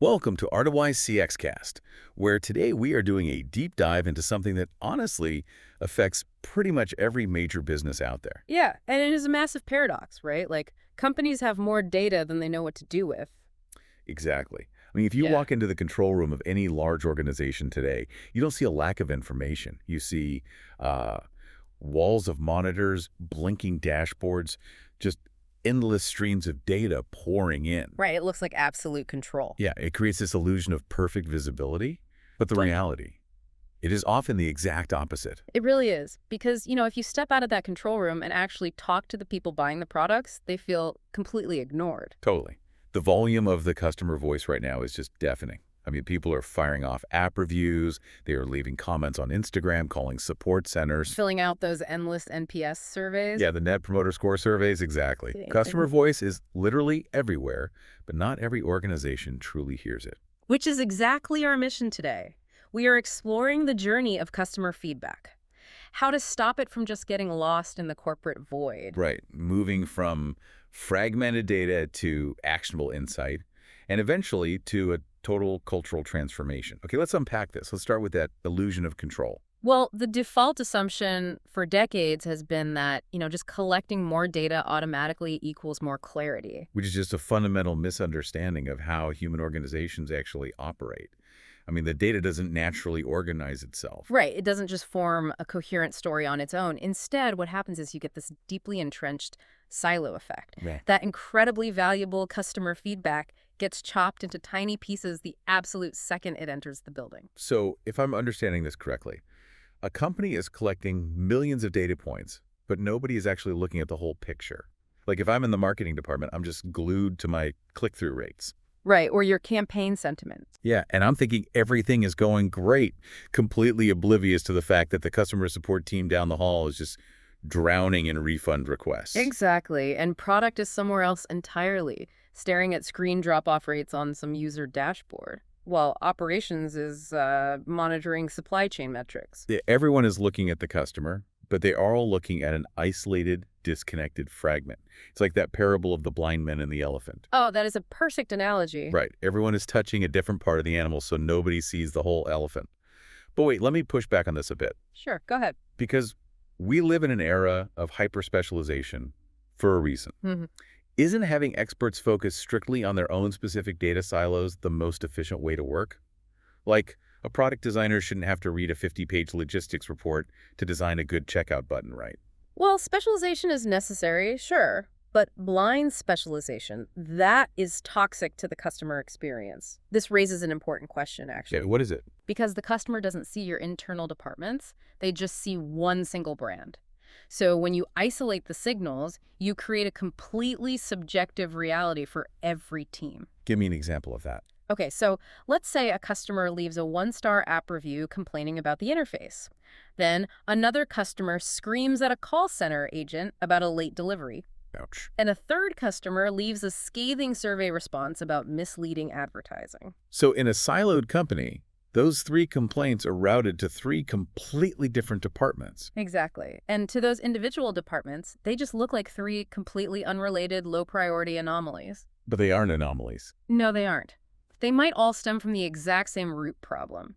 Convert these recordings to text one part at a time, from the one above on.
Welcome to Artiwise CXCast, where today we are doing a deep dive into something that honestly affects pretty much every major business out there. Yeah, and it is a massive paradox, right? Like, companies have more data than they know what to do with. Exactly. I mean, if you Yeah. walk into the control room of any large organization today, you don't see a lack of information. You see uh, walls of monitors, blinking dashboards, just endless streams of data pouring in. Right, it looks like absolute control. Yeah, it creates this illusion of perfect visibility, but the reality, it is often the exact opposite. It really is. Because, if you step out of that control room and actually talk to the people buying the products, they feel completely ignored. Totally. The volume of the customer voice right now is just deafening. I mean, people are firing off app reviews, they are leaving comments on Instagram, calling support centers. Filling out those endless NPS surveys. Yeah, the Net Promoter Score surveys, exactly. Yeah. Customer voice is literally everywhere, but not every organization truly hears it. Which is exactly our mission today. We are exploring the journey of customer feedback. How to stop it from just getting lost in the corporate void. Right, moving from fragmented data to actionable insight, and eventually to a total cultural transformation. Okay, let's unpack this. Let's start with that illusion of control. Well, the default assumption for decades has been that, just collecting more data automatically equals more clarity. Which is just a fundamental misunderstanding of how human organizations actually operate. I mean, the data doesn't naturally organize itself. Right. It doesn't just form a coherent story on its own. Instead, what happens is you get this deeply entrenched silo effect. Yeah. That incredibly valuable customer feedback gets chopped into tiny pieces the absolute second it enters the building. So, if I'm understanding this correctly, a company is collecting millions of data points, but nobody is actually looking at the whole picture. Like if I'm in the marketing department, I'm just glued to my click-through rates. Right. Or your campaign sentiment. Yeah, and I'm thinking everything is going great, completely oblivious to the fact that the customer support team down the hall is just drowning in refund requests. Exactly. And product is somewhere else entirely, staring at screen drop-off rates on some user dashboard, while operations is monitoring supply chain metrics. Yeah, everyone is looking at the customer, but they are all looking at an isolated, disconnected fragment. It's like that parable of the blind men and the elephant. Oh, that is a perfect analogy. Right. Everyone is touching a different part of the animal, so nobody sees the whole elephant. But wait, let me push back on this a bit. Sure, go ahead. Because we live in an era of hyper-specialization for a reason. Isn't having experts focus strictly on their own specific data silos the most efficient way to work? Like, a product designer shouldn't have to read a 50-page logistics report to design a good checkout button, right? Well, specialization is necessary, sure, but blind specialization, that is toxic to the customer experience. This raises an important question, actually. Yeah, what is it? Because the customer doesn't see your internal departments, they just see one single brand. So when you isolate the signals, you create a completely subjective reality for every team. Give me an example of that. Okay, so let's say a customer leaves a one-star app review complaining about the interface. Then another customer screams at a call center agent about a late delivery. Ouch. And a third customer leaves a scathing survey response about misleading advertising. So in a siloed company, those three complaints are routed to three completely different departments. Exactly. And to those individual departments, they just look like three completely unrelated, low-priority anomalies. But they aren't anomalies. No, they aren't. They might all stem from the exact same root problem.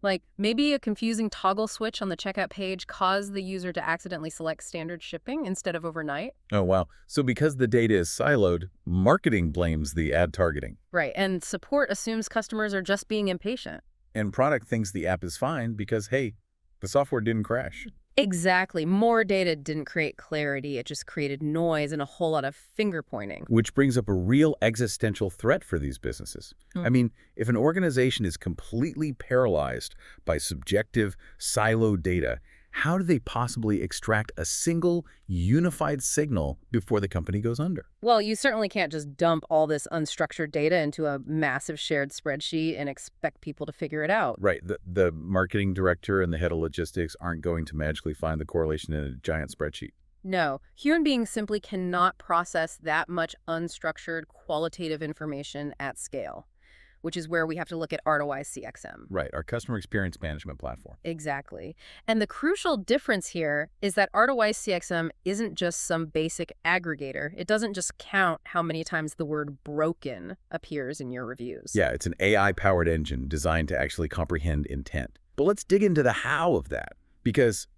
Like, maybe a confusing toggle switch on the checkout page caused the user to accidentally select standard shipping instead of overnight. Oh, wow. So because the data is siloed, marketing blames the ad targeting. Right, and support assumes customers are just being impatient. And product thinks the app is fine because, hey, the software didn't crash. Exactly. More data didn't create clarity. It just created noise and a whole lot of finger pointing. Which brings up a real existential threat for these businesses. I mean, if an organization is completely paralyzed by subjective, siloed data, how do they possibly extract a single, unified signal before the company goes under? Well, you certainly can't just dump all this unstructured data into a massive shared spreadsheet and expect people to figure it out. Right. The marketing director and the head of logistics aren't going to magically find the correlation in a giant spreadsheet. No, human beings simply cannot process that much unstructured, qualitative information at scale. which is where we have to look at Artiwise CXM. Right, our customer experience management platform. Exactly. And the crucial difference here is that Artiwise CXM isn't just some basic aggregator. It doesn't just count how many times the word broken appears in your reviews. Yeah, it's an AI-powered engine designed to actually comprehend intent. But let's dig into the how of that, because,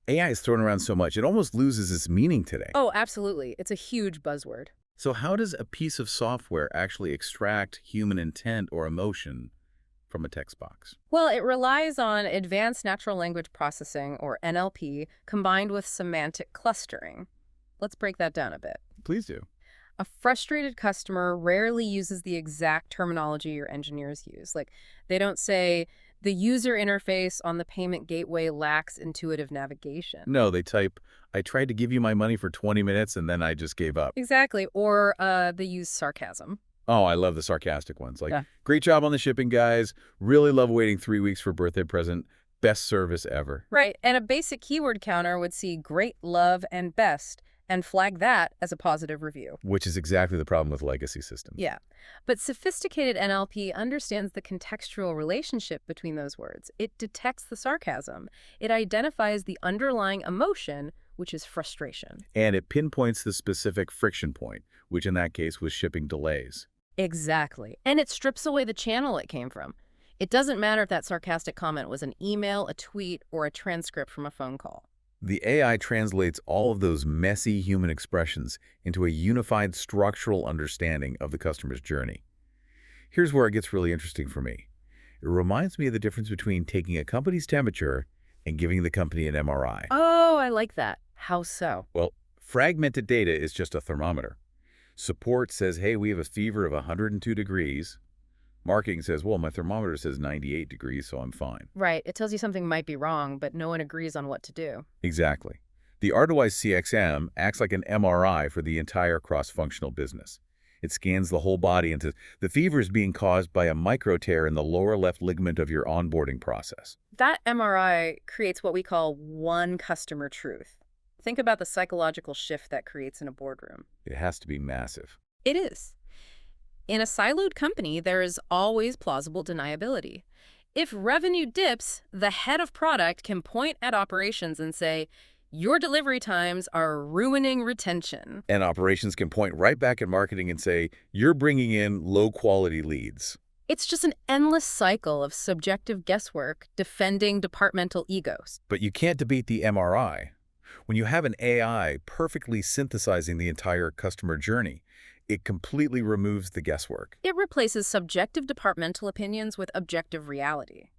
AI is thrown around so much, it almost loses its meaning today. Oh, absolutely. It's a huge buzzword. So how does a piece of software actually extract human intent or emotion from a text box? Well, it relies on advanced natural language processing, or NLP, combined with semantic clustering. Let's break that down a bit. Please do. A frustrated customer rarely uses the exact terminology your engineers use. Like, they don't say, the user interface on the payment gateway lacks intuitive navigation. No, they type, I tried to give you my money for 20 minutes and then I just gave up. Exactly. Or they use sarcasm. Oh, I love the sarcastic ones. Like, Yeah. great job on the shipping, guys. Really love waiting 3 weeks for birthday present. Best service ever. Right. And a basic keyword counter would see great, love, and best, and flag that as a positive review. Which is exactly the problem with legacy systems. Yeah. But sophisticated NLP understands the contextual relationship between those words. It detects the sarcasm. It identifies the underlying emotion, which is frustration. And it pinpoints the specific friction point, which in that case was shipping delays. Exactly. And it strips away the channel it came from. It doesn't matter if that sarcastic comment was an email, a tweet, or a transcript from a phone call. The AI translates all of those messy human expressions into a unified structural understanding of the customer's journey. Here's where it gets really interesting for me. It reminds me of the difference between taking a company's temperature and giving the company an MRI. Oh, I like that. How so? Well, fragmented data is just a thermometer. Support says, hey, we have a fever of 102 degrees. Marketing says, well, my thermometer says 98 degrees, so I'm fine. Right. It tells you something might be wrong, but no one agrees on what to do. Exactly. The Artiwise CXM acts like an MRI for the entire cross-functional business. It scans the whole body into the fever is being caused by a micro tear in the lower left ligament of your onboarding process. That MRI creates what we call one customer truth. Think about the psychological shift that creates in a boardroom. It has to be massive. It is. In a siloed company, there is always plausible deniability. If revenue dips, the head of product can point at operations and say, your delivery times are ruining retention. And operations can point right back at marketing and say, you're bringing in low-quality leads. It's just an endless cycle of subjective guesswork defending departmental egos. But you can't debate the MRI. When you have an AI perfectly synthesizing the entire customer journey, it completely removes the guesswork. It replaces subjective departmental opinions with objective reality.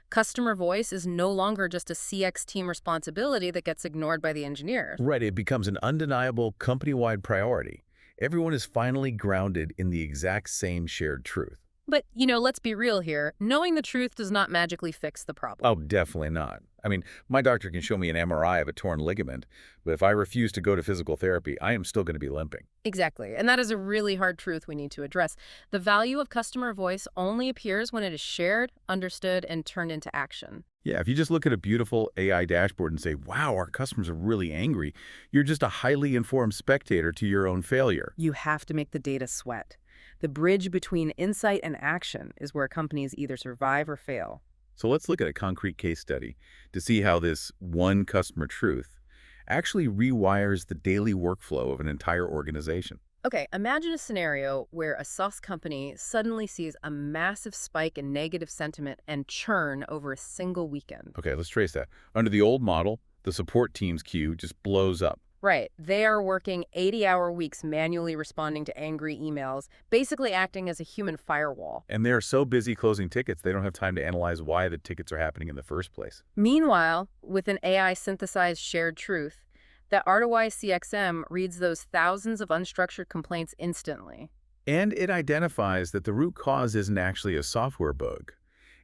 Customer voice is no longer just a CX team responsibility that gets ignored by the engineers. Right, it becomes an undeniable company-wide priority. Everyone is finally grounded in the exact same shared truth. But, let's be real here. Knowing the truth does not magically fix the problem. Oh, definitely not. I mean, my doctor can show me an MRI of a torn ligament, but if I refuse to go to physical therapy, I am still going to be limping. Exactly. And that is a really hard truth we need to address. The value of customer voice only appears when it is shared, understood, and turned into action. Yeah, if you just look at a beautiful AI dashboard and say, wow, our customers are really angry, you're just a highly informed spectator to your own failure. You have to make the data sweat. The bridge between insight and action is where companies either survive or fail. So let's look at a concrete case study to see how this one customer truth actually rewires the daily workflow of an entire organization. Okay, imagine a scenario where a SaaS company suddenly sees a massive spike in negative sentiment and churn over a single weekend. Okay, let's trace that. Under the old model, the support team's queue just blows up. Right. They are working 80-hour weeks manually responding to angry emails, basically acting as a human firewall. And they're so busy closing tickets, they don't have time to analyze why the tickets are happening in the first place. Meanwhile, with an AI-synthesized shared truth, that Artiwise CXM reads those thousands of unstructured complaints instantly. And it identifies that the root cause isn't actually a software bug.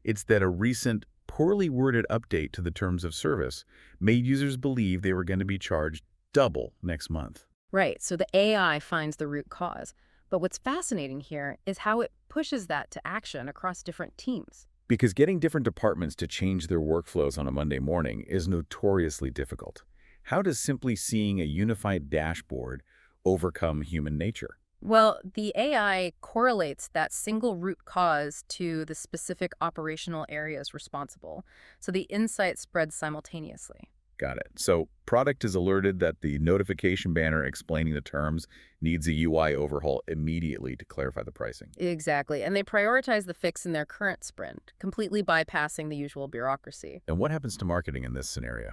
It's that a recent, poorly worded update to the terms of service made users believe they were going to be charged double next month. Right, so the AI finds the root cause. But what's fascinating here is how it pushes that to action across different teams. Because getting different departments to change their workflows on a Monday morning is notoriously difficult. How does simply seeing a unified dashboard overcome human nature? Well, the AI correlates that single root cause to the specific operational areas responsible, so the insight spreads simultaneously. Got it. So product is alerted that the notification banner explaining the terms needs a UI overhaul immediately to clarify the pricing. Exactly, and they prioritize the fix in their current sprint, completely bypassing the usual bureaucracy. And what happens to marketing in this scenario?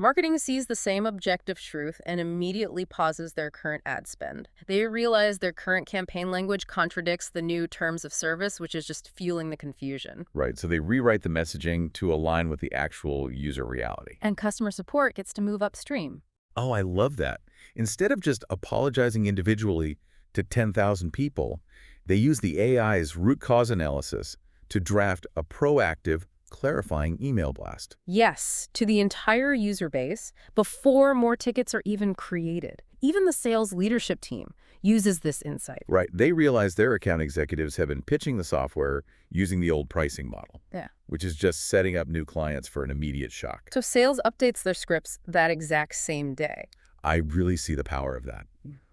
Marketing sees the same objective truth and immediately pauses their current ad spend. They realize their current campaign language contradicts the new terms of service, which is just fueling the confusion. Right, so they rewrite the messaging to align with the actual user reality. And customer support gets to move upstream. Oh, I love that. Instead of just apologizing individually to 10,000 people, they use the AI's root cause analysis to draft a proactive, clarifying email blast. Yes, to the entire user base before more tickets are even created. Even the sales leadership team uses this insight. Right, they realize their account executives have been pitching the software using the old pricing model, Yeah. which is just setting up new clients for an immediate shock. So sales updates their scripts that exact same day. I really see the power of that.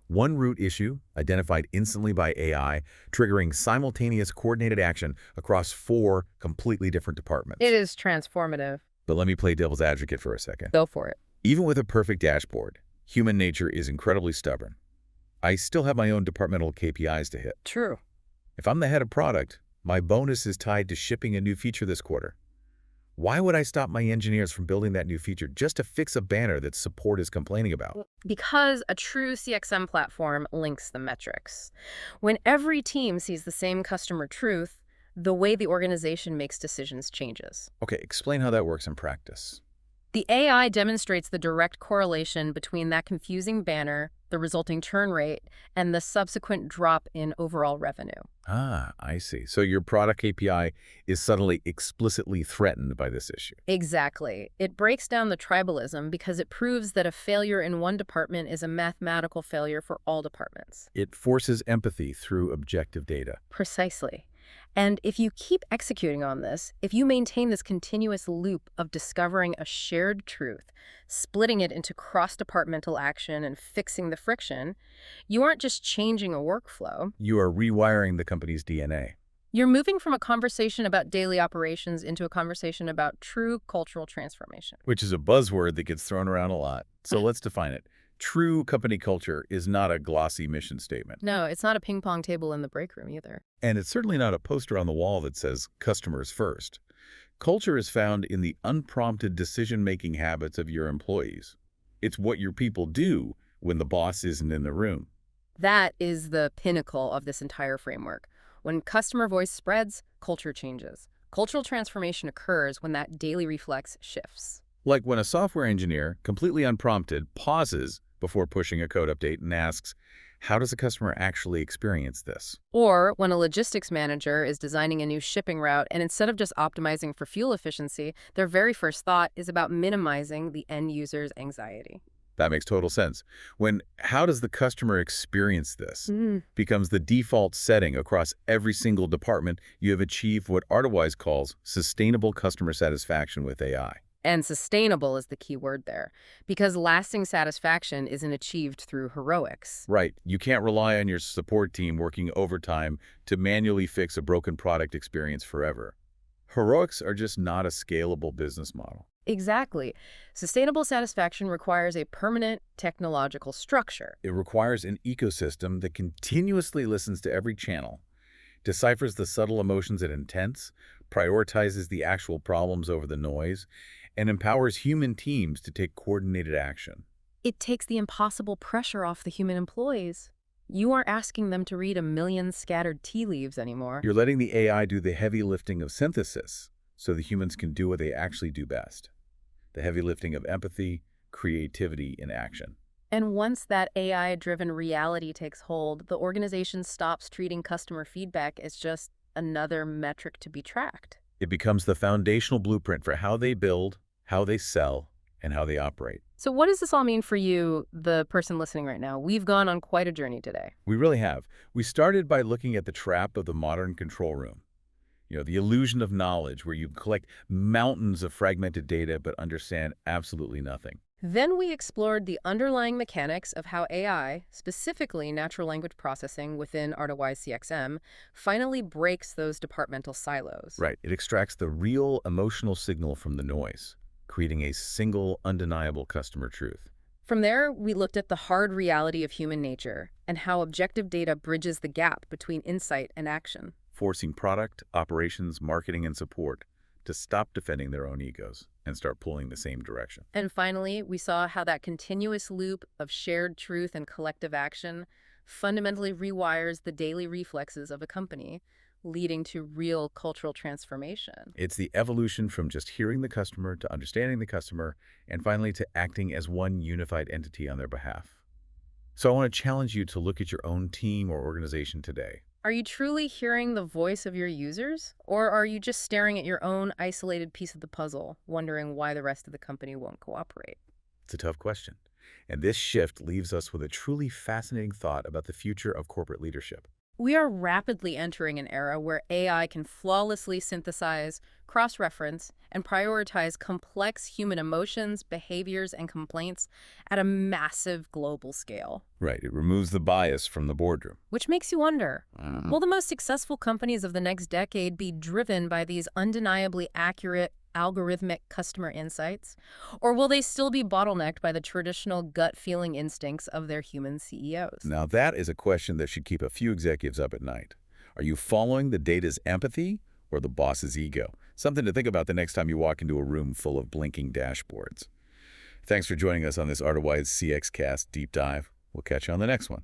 One root issue, identified instantly by AI, triggering simultaneous coordinated action across 4 completely different departments. It is transformative. But let me play devil's advocate for a second. Go for it. Even with a perfect dashboard, human nature is incredibly stubborn. I still have my own departmental KPIs to hit. True. If I'm the head of product, my bonus is tied to shipping a new feature this quarter. Why would I stop my engineers from building that new feature just to fix a banner that support is complaining about? Because a true CXM platform links the metrics. When every team sees the same customer truth, the way the organization makes decisions changes. Okay, explain how that works in practice. The AI demonstrates the direct correlation between that confusing banner, the resulting churn rate, and the subsequent drop in overall revenue. Ah, I see. So your product KPI is suddenly explicitly threatened by this issue. Exactly. It breaks down the tribalism because it proves that a failure in one department is a mathematical failure for all departments. It forces empathy through objective data. Precisely. And if you keep executing on this, if you maintain this continuous loop of discovering a shared truth, splitting it into cross-departmental action and fixing the friction, you aren't just changing a workflow. You are rewiring the company's DNA. You're moving from a conversation about daily operations into a conversation about true cultural transformation. Which is a buzzword that gets thrown around a lot. So let's define it. True company culture is not a glossy mission statement. No, it's not a ping pong table in the break room either. And it's certainly not a poster on the wall that says customers first. Culture is found in the unprompted decision-making habits of your employees. It's what your people do when the boss isn't in the room. That is the pinnacle of this entire framework. When customer voice spreads, culture changes. Cultural transformation occurs when that daily reflex shifts. Like when a software engineer, completely unprompted, pauses before pushing a code update and asks, how does a customer actually experience this? Or when a logistics manager is designing a new shipping route and instead of just optimizing for fuel efficiency, their very first thought is about minimizing the end user's anxiety. That makes total sense. When how does the customer experience this becomes the default setting across every single department, you have achieved what Artiwise calls sustainable customer satisfaction with AI. And sustainable is the key word there, because lasting satisfaction isn't achieved through heroics. Right. You can't rely on your support team working overtime to manually fix a broken product experience forever. Heroics are just not a scalable business model. Exactly. Sustainable satisfaction requires a permanent technological structure. It requires an ecosystem that continuously listens to every channel, deciphers the subtle emotions it intents, prioritizes the actual problems over the noise, and empowers human teams to take coordinated action. It takes the impossible pressure off the human employees. You aren't asking them to read a million scattered tea leaves anymore. You're letting the AI do the heavy lifting of synthesis so the humans can do what they actually do best. The heavy lifting of empathy, creativity, and action. And once that AI-driven reality takes hold, the organization stops treating customer feedback as just another metric to be tracked. It becomes the foundational blueprint for how they build, how they sell, and how they operate. So what does this all mean for you, the person listening right now? We've gone on quite a journey today. We really have. We started by looking at the trap of the modern control room. The illusion of knowledge where you collect mountains of fragmented data but understand absolutely nothing. Then we explored the underlying mechanics of how AI, specifically natural language processing within Artiwise CXM, finally breaks those departmental silos. Right. It extracts the real emotional signal from the noise, creating a single, undeniable customer truth. From there, we looked at the hard reality of human nature and how objective data bridges the gap between insight and action. Forcing product, operations, marketing, and support to stop defending their own egos and start pulling the same direction. And finally, we saw how that continuous loop of shared truth and collective action fundamentally rewires the daily reflexes of a company, leading to real cultural transformation. It's the evolution from just hearing the customer to understanding the customer and finally to acting as one unified entity on their behalf. So I want to challenge you to look at your own team or organization today. Are you truly hearing the voice of your users? Or are you just staring at your own isolated piece of the puzzle, wondering why the rest of the company won't cooperate? It's a tough question. And this shift leaves us with a truly fascinating thought about the future of corporate leadership. We are rapidly entering an era where AI can flawlessly synthesize, cross-reference, and prioritize complex human emotions, behaviors, and complaints at a massive global scale. Right. It removes the bias from the boardroom. Which makes you wonder, will the most successful companies of the next decade be driven by these undeniably accurate, algorithmic customer insights? Or will they still be bottlenecked by the traditional gut-feeling instincts of their human CEOs? Now that is a question that should keep a few executives up at night. Are you following the data's empathy or the boss's ego? Something to think about the next time you walk into a room full of blinking dashboards. Thanks for joining us on this Artiwise CXCast deep dive. We'll catch you on the next one.